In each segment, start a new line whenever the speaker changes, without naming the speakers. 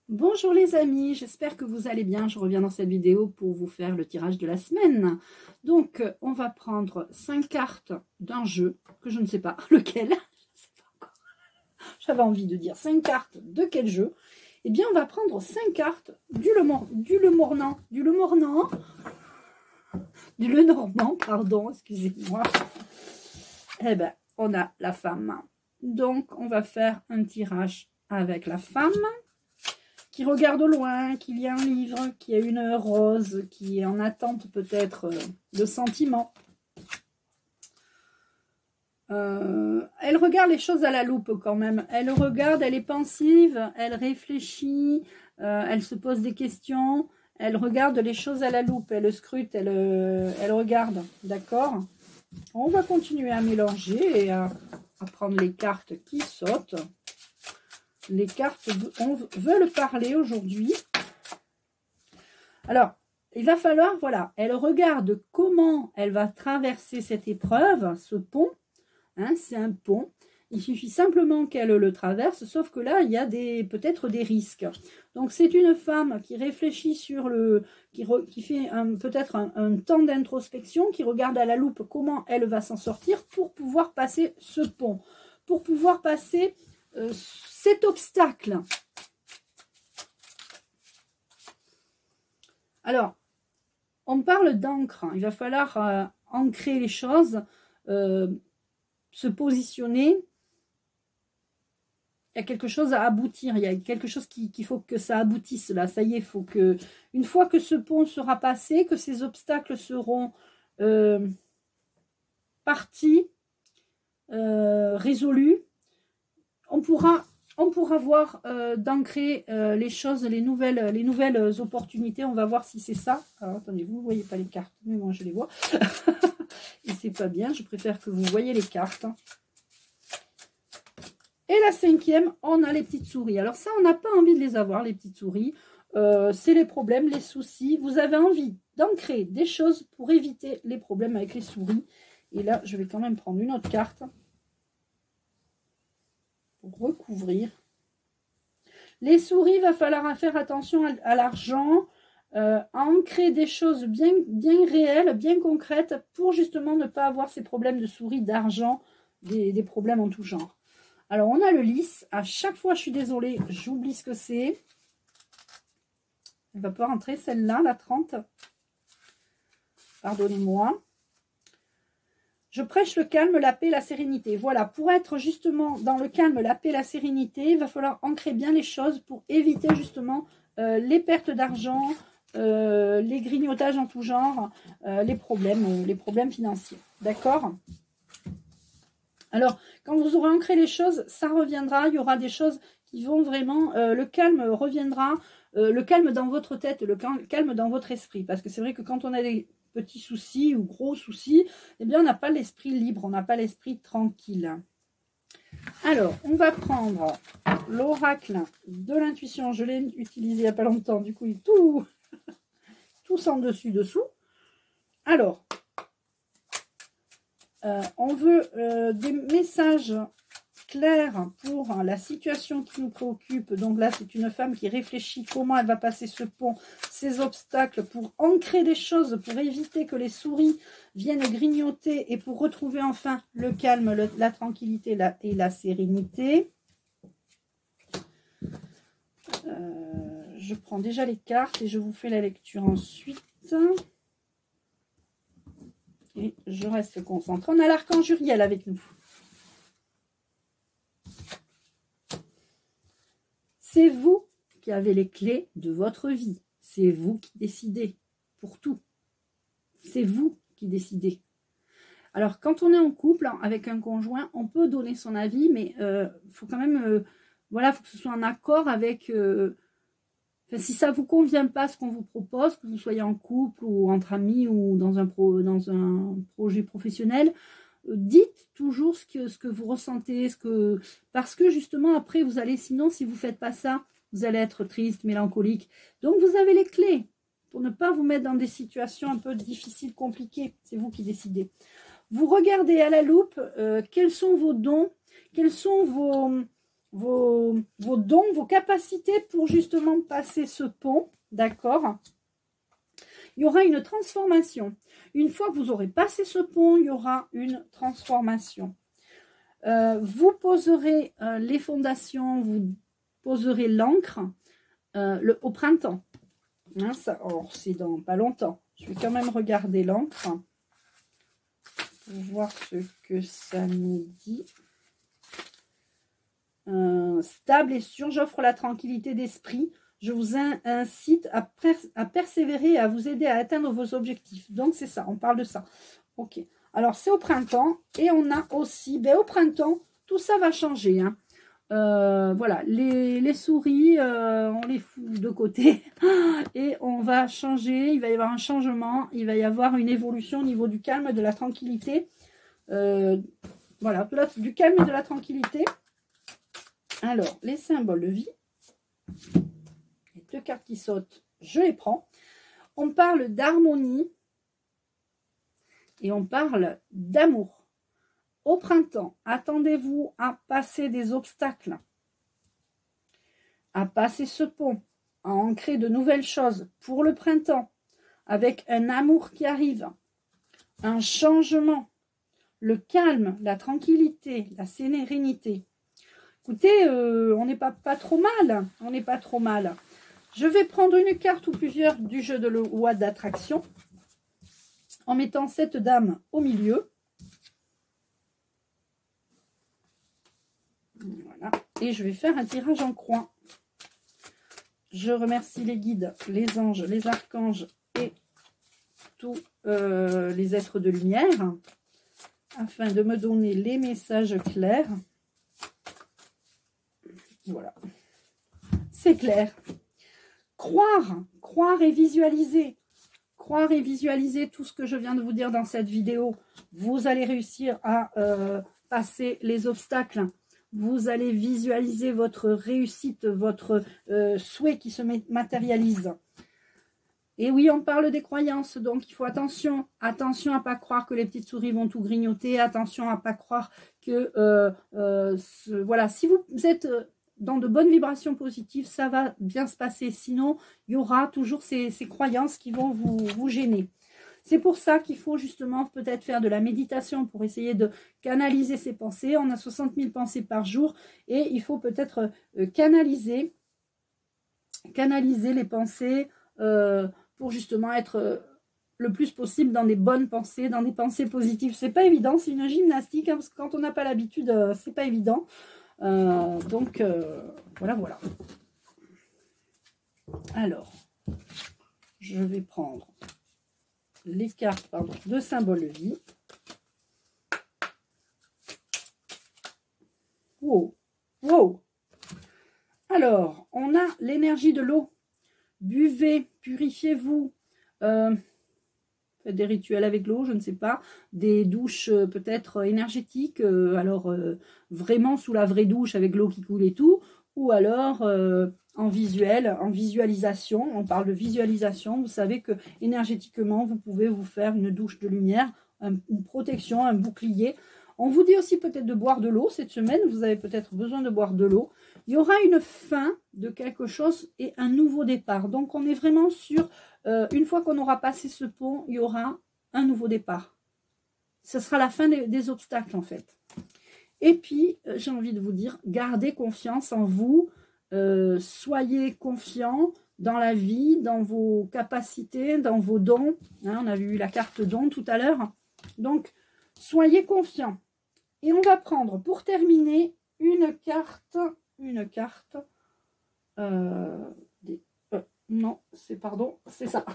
Bonjour les amis, j'espère que vous allez bien. Je reviens dans cette vidéo pour vous faire le tirage de la semaine. Donc, on va prendre 5 cartes d'un jeu que je ne sais pas lequel. J'avais envie de dire 5 cartes de quel jeu. Eh bien, on va prendre 5 cartes du Lenormand, pardon, excusez-moi. Eh bien, on a la femme. Donc, on va faire un tirage avec la femme qui regarde au loin, qui lit un livre, qui a une rose, qui est en attente peut-être de sentiments. Elle regarde les choses à la loupe quand même. Elle regarde, elle est pensive, elle réfléchit, elle se pose des questions. Elle regarde les choses à la loupe, elle scrute, elle regarde. D'accord? On va continuer à mélanger et à prendre les cartes qui sautent. Les cartes veulent parler aujourd'hui. Alors, il va falloir, voilà, elle regarde comment elle va traverser cette épreuve, ce pont. Hein, c'est un pont. Il suffit simplement qu'elle le traverse, sauf que là, il y a peut-être des risques. Donc, c'est une femme qui réfléchit sur qui fait peut-être un temps d'introspection, qui regarde à la loupe comment elle va s'en sortir pour pouvoir passer ce pont, pour pouvoir passer cet obstacle. Alors, on parle d'encre. Il va falloir ancrer les choses, se positionner. Il y a quelque chose à aboutir. Il y a quelque chose qu'il faut que ça aboutisse là. Ça y est, il faut que, une fois que ce pont sera passé, que ces obstacles seront partis, résolus, on pourra voir d'ancrer les choses, les nouvelles opportunités. On va voir si c'est ça. Alors, attendez, vous ne voyez pas les cartes, mais moi je les vois. Et c'est pas bien, je préfère que vous voyez les cartes. Et la cinquième, on a les petites souris. Alors ça, on n'a pas envie de les avoir, les petites souris. C'est les problèmes, les soucis. Vous avez envie d'ancrer des choses pour éviter les problèmes avec les souris. Et là, je vais quand même prendre une autre carte pour recouvrir. Les souris, il va falloir faire attention à l'argent, à ancrer des choses bien réelles, bien concrètes, pour justement ne pas avoir ces problèmes de souris, d'argent, des problèmes en tout genre. Alors, on a le lys. À chaque fois, je suis désolée, j'oublie ce que c'est. Elle va pas rentrer, celle-là, la 30. Pardonnez-moi. Je prêche le calme, la paix, la sérénité. Voilà, pour être justement dans le calme, la paix, la sérénité, il va falloir ancrer bien les choses pour éviter justement les pertes d'argent, les grignotages en tout genre, les problèmes financiers. D'accord ? Alors, quand vous aurez ancré les choses, ça reviendra. Il y aura des choses qui vont vraiment... le calme reviendra. Le calme dans votre tête, le calme dans votre esprit. Parce que c'est vrai que quand on a des petits soucis ou gros soucis, eh bien, on n'a pas l'esprit libre. On n'a pas l'esprit tranquille. Alors, on va prendre l'oracle de l'intuition. Je l'ai utilisé il n'y a pas longtemps. Du coup, il est tout sans dessus-dessous. Alors... on veut des messages clairs pour la situation qui nous préoccupe. Donc là, c'est une femme qui réfléchit comment elle va passer ce pont, ces obstacles, pour ancrer des choses, pour éviter que les souris viennent grignoter et pour retrouver enfin le calme, la tranquillité et la sérénité. Je prends déjà les cartes et je vous fais la lecture ensuite. Et je reste concentrée. On a l'archange Uriel avec nous. C'est vous qui avez les clés de votre vie. C'est vous qui décidez pour tout. C'est vous qui décidez. Alors, quand on est en couple avec un conjoint, on peut donner son avis, mais faut quand même, voilà, faut que ce soit en accord avec... Enfin, si ça ne vous convient pas ce qu'on vous propose, que vous soyez en couple ou entre amis ou dans un projet professionnel, dites toujours ce que vous ressentez, parce que justement après vous allez, sinon si vous ne faites pas ça, vous allez être triste, mélancolique. Donc vous avez les clés pour ne pas vous mettre dans des situations un peu difficiles, compliquées. C'est vous qui décidez. Vous regardez à la loupe quels sont vos dons, quels sont vos dons, vos capacités pour justement passer ce pont, d'accord? Il y aura une transformation. Une fois que vous aurez passé ce pont, il y aura une transformation. Vous poserez les fondations, vous poserez l'encre au printemps. Hein, c'est dans pas longtemps. Je vais quand même regarder l'encre pour voir ce que ça nous dit. Stable et sûr, j'offre la tranquillité d'esprit. Je vous incite à persévérer et à vous aider à atteindre vos objectifs. Donc, c'est ça, on parle de ça. Ok. Alors, c'est au printemps. Et on a aussi, au printemps, tout ça va changer. Hein. Voilà, les souris, on les fout de côté. Et on va changer. Il va y avoir un changement. Il va y avoir une évolution au niveau du calme, de la tranquillité. Voilà, du calme et de la tranquillité. Alors, les symboles de vie. Les 2 cartes qui sautent, je les prends. On parle d'harmonie et on parle d'amour. Au printemps, attendez-vous à passer des obstacles, à passer ce pont, à ancrer de nouvelles choses pour le printemps, avec un amour qui arrive, un changement, le calme, la tranquillité, la sérénité. Écoutez, on n'est pas trop mal, on n'est pas trop mal. Je vais prendre une carte ou plusieurs du jeu de loi d'attraction en mettant cette dame au milieu. Voilà. Et je vais faire un tirage en croix. Je remercie les guides, les anges, les archanges et tous les êtres de lumière afin de me donner les messages clairs. Voilà. C'est clair. Croire et visualiser. Croire et visualiser tout ce que je viens de vous dire dans cette vidéo. Vous allez réussir à passer les obstacles. Vous allez visualiser votre réussite, votre souhait qui se matérialise. Et oui, on parle des croyances, donc il faut attention. Attention à ne pas croire que les petites souris vont tout grignoter. Attention à ne pas croire que... voilà, si vous êtes... dans de bonnes vibrations positives, ça va bien se passer. Sinon, il y aura toujours ces croyances qui vont vous gêner. C'est pour ça qu'il faut justement peut-être faire de la méditation pour essayer de canaliser ses pensées. On a 60 000 pensées par jour et il faut peut-être canaliser les pensées pour justement être le plus possible dans des bonnes pensées, dans des pensées positives. C'est pas évident, c'est une gymnastique, hein, parce que quand on n'a pas l'habitude, c'est pas évident. Donc, voilà. Alors, je vais prendre les cartes de symboles de vie. Wow. Alors, on a l'énergie de l'eau. Buvez, purifiez-vous. Faites des rituels avec l'eau, je ne sais pas. Des douches peut-être énergétiques. Alors, vraiment sous la vraie douche avec l'eau qui coule et tout. Ou alors en visualisation. On parle de visualisation. Vous savez que énergétiquement, vous pouvez vous faire une douche de lumière, une protection, un bouclier. On vous dit aussi peut-être de boire de l'eau cette semaine. Vous avez peut-être besoin de boire de l'eau. Il y aura une fin de quelque chose et un nouveau départ. Donc, on est vraiment sur, une fois qu'on aura passé ce pont, il y aura un nouveau départ. Ce sera la fin des obstacles, en fait. Et puis, j'ai envie de vous dire, gardez confiance en vous. Soyez confiants dans la vie, dans vos capacités, dans vos dons. Hein, on a vu la carte don tout à l'heure. Donc, soyez confiants. Et on va prendre, pour terminer, une carte. Non, c'est ça.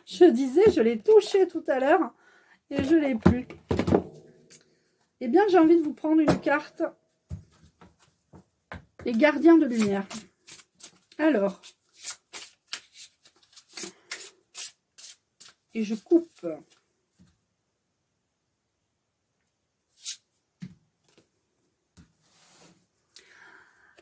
Je disais, je l'ai touché tout à l'heure et je ne l'ai plus. Eh bien, j'ai envie de vous prendre une carte. Les gardiens de lumière. Alors, et je coupe.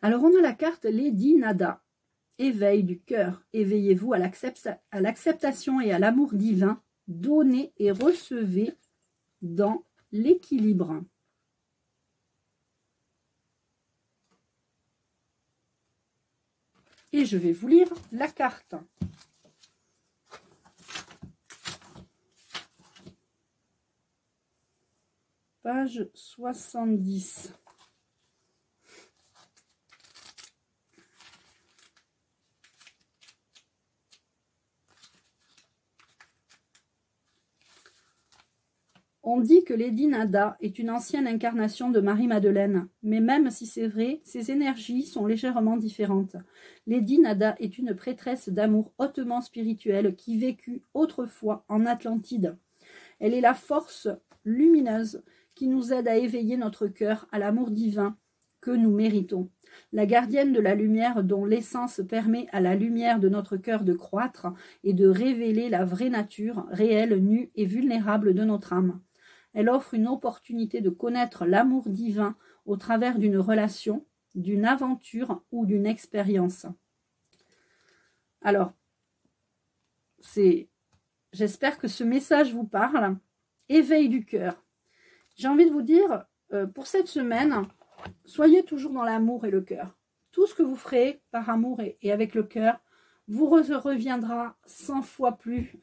Alors, on a la carte Lady Nada. Éveil du cœur. Éveillez-vous à l'acceptation et à l'amour divin. Donnez et recevez dans l'équilibre. Et je vais vous lire la carte. Page 70. On dit que Lady Nada est une ancienne incarnation de Marie-Madeleine, mais même si c'est vrai, ses énergies sont légèrement différentes. Lady Nada est une prêtresse d'amour hautement spirituelle qui vécut autrefois en Atlantide. Elle est la force lumineuse qui nous aide à éveiller notre cœur à l'amour divin que nous méritons. La gardienne de la lumière dont l'essence permet à la lumière de notre cœur de croître et de révéler la vraie nature, réelle, nue et vulnérable de notre âme. Elle offre une opportunité de connaître l'amour divin au travers d'une relation, d'une aventure ou d'une expérience. Alors, j'espère que ce message vous parle. Éveil du cœur. J'ai envie de vous dire, pour cette semaine, soyez toujours dans l'amour et le cœur. Tout ce que vous ferez par amour et avec le cœur vous reviendra 100 fois plus.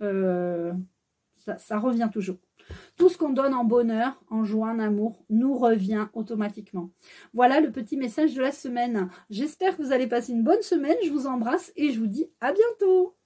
Ça revient toujours. Tout ce qu'on donne en bonheur, en joie, en amour, nous revient automatiquement. Voilà le petit message de la semaine. J'espère que vous allez passer une bonne semaine. Je vous embrasse et je vous dis à bientôt.